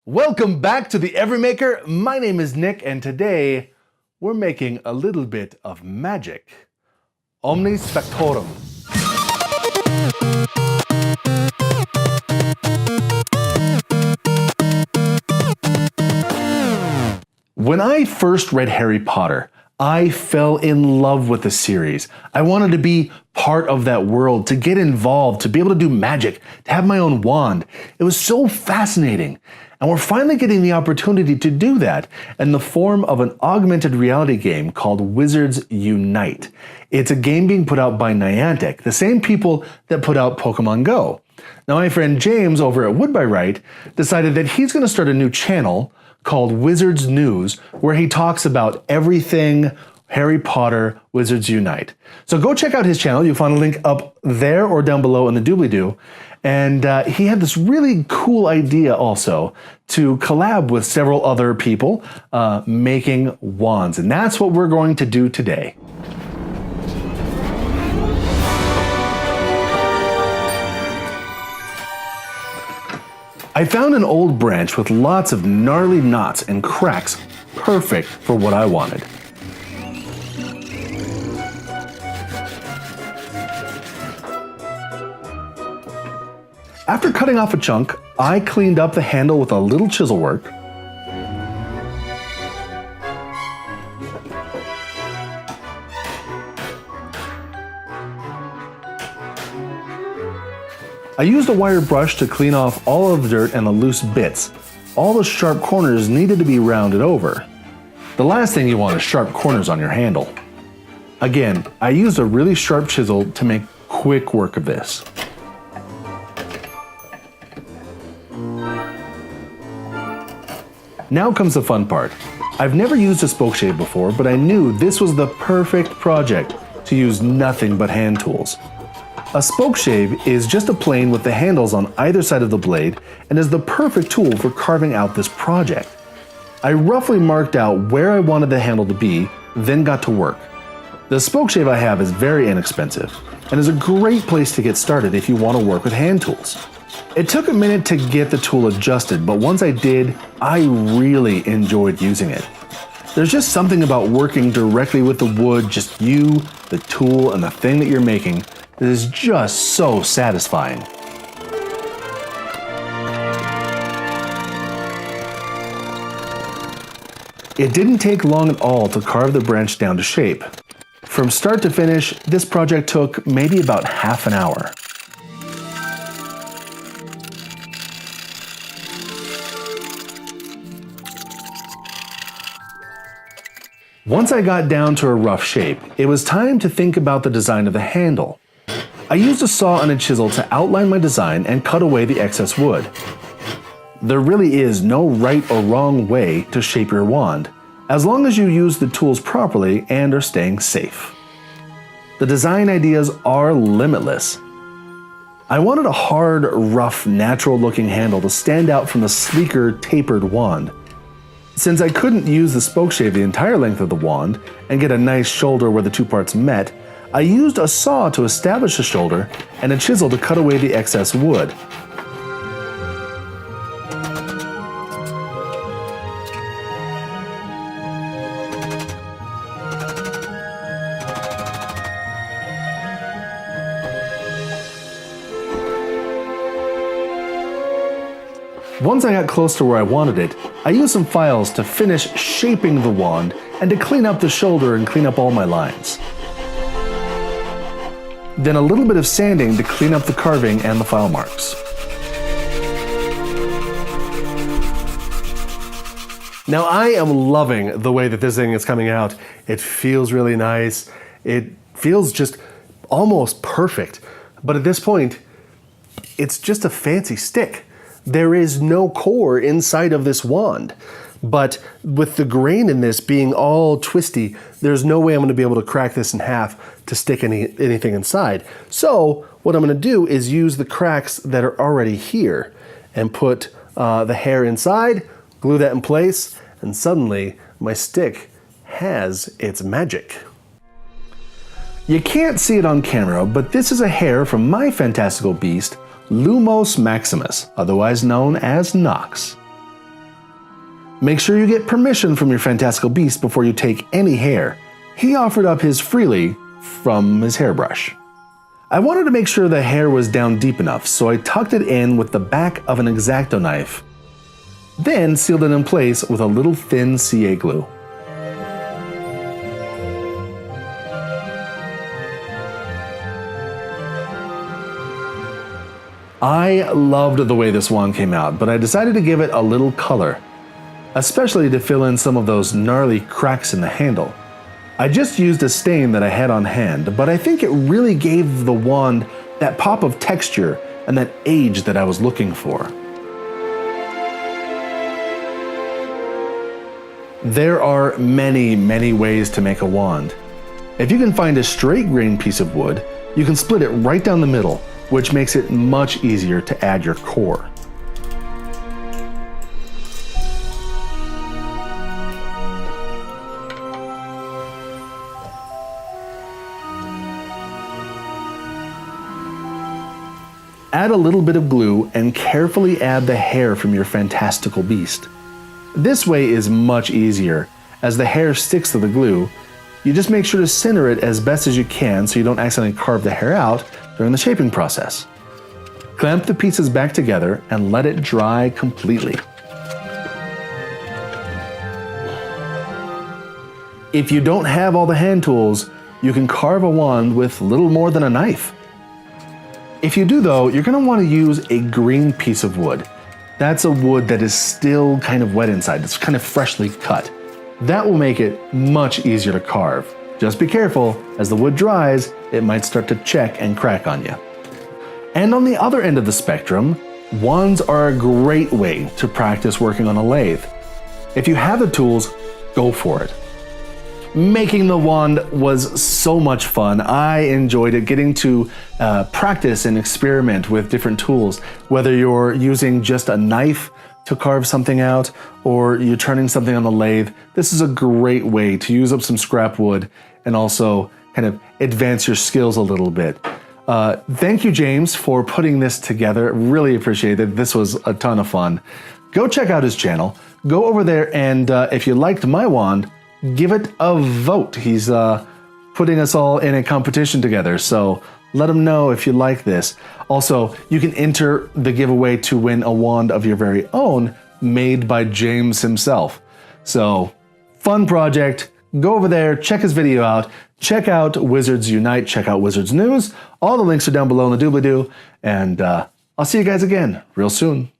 Welcome back to the Everymaker. My name is Nick, and today we're making a little bit of magic. Omnis Spectorum. When I first read Harry Potter, I fell in love with the series. I wanted to be part of that world, to get involved, to be able to do magic, to have my own wand. It was so fascinating. And we're finally getting the opportunity to do that in the form of an augmented reality game called Wizards Unite. It's a game being put out by Niantic, the same people that put out Pokemon Go. Now my friend James over at Wood by Wright decided that he's going to start a new channel called Wizards News, where he talks about everything Harry Potter Wizards Unite. So go check out his channel. You'll find a link up there or down below in the doobly-doo. And he had this really cool idea also to collab with several other people making wands. And that's what we're going to do today. I found an old branch with lots of gnarly knots and cracks, perfect for what I wanted. After cutting off a chunk, I cleaned up the handle with a little chisel work. I used a wire brush to clean off all of the dirt and the loose bits. All the sharp corners needed to be rounded over. The last thing you want is sharp corners on your handle. Again, I used a really sharp chisel to make quick work of this. Now comes the fun part. I've never used a spoke shave before, but I knew this was the perfect project to use nothing but hand tools. A spoke shave is just a plane with the handles on either side of the blade and is the perfect tool for carving out this project. I roughly marked out where I wanted the handle to be, then got to work. The spoke shave I have is very inexpensive and is a great place to get started if you want to work with hand tools. It took a minute to get the tool adjusted, but once I did, I really enjoyed using it. There's just something about working directly with the wood, just you, the tool, and the thing that you're making, that is just so satisfying. It didn't take long at all to carve the branch down to shape. From start to finish, this project took maybe about half an hour. Once I got down to a rough shape, it was time to think about the design of the handle. I used a saw and a chisel to outline my design and cut away the excess wood. There really is no right or wrong way to shape your wand, as long as you use the tools properly and are staying safe. The design ideas are limitless. I wanted a hard, rough, natural-looking handle to stand out from the sleeker, tapered wand. Since I couldn't use the spoke shave the entire length of the wand and get a nice shoulder where the two parts met, I used a saw to establish the shoulder and a chisel to cut away the excess wood. Once I got close to where I wanted it, I used some files to finish shaping the wand and to clean up the shoulder and clean up all my lines. Then a little bit of sanding to clean up the carving and the file marks. Now I am loving the way that this thing is coming out. It feels really nice. It feels just almost perfect. But at this point, it's just a fancy stick. There is no core inside of this wand. But with the grain in this being all twisty, there's no way I'm going to be able to crack this in half to stick anything inside. So what I'm going to do is use the cracks that are already here and put the hair inside, glue that in place, and suddenly my stick has its magic. You can't see it on camera, but this is a hair from my fantastical beast, Lumos Maximus, otherwise known as Nox. Make sure you get permission from your fantastical beast before you take any hair. He offered up his freely from his hairbrush. I wanted to make sure the hair was down deep enough, so I tucked it in with the back of an X-Acto knife, then sealed it in place with a little thin CA glue. I loved the way this wand came out, but I decided to give it a little color, especially to fill in some of those gnarly cracks in the handle. I just used a stain that I had on hand, but I think it really gave the wand that pop of texture and that age that I was looking for. There are many, many ways to make a wand. If you can find a straight grain piece of wood, you can split it right down the middle, which makes it much easier to add your core. Add a little bit of glue and carefully add the hair from your fantastical beast. This way is much easier, as the hair sticks to the glue. You just make sure to center it as best as you can so you don't accidentally carve the hair out during the shaping process. Clamp the pieces back together and let it dry completely. If you don't have all the hand tools, you can carve a wand with little more than a knife. If you do though, you're going to want to use a green piece of wood. That's a wood that is still kind of wet inside, it's kind of freshly cut. That will make it much easier to carve. Just be careful, as the wood dries, it might start to check and crack on you. And on the other end of the spectrum, wands are a great way to practice working on a lathe. If you have the tools, go for it. Making the wand was so much fun. I enjoyed it, getting to practice and experiment with different tools, whether you're using just a knife to carve something out or you're turning something on the lathe. This is a great way to use up some scrap wood and also kind of advance your skills a little bit. Thank you, James, for putting this together. Really appreciate it. This was a ton of fun. Go check out his channel. Go over there and if you liked my wand, give it a vote. He's putting us all in a competition together, so let him know if you like this. Also, you can enter the giveaway to win a wand of your very own made by James himself. So, fun project. Go over there, check his video out, check out Wizards Unite, check out Wizards News. All the links are down below in the doobly-doo, and I'll see you guys again real soon.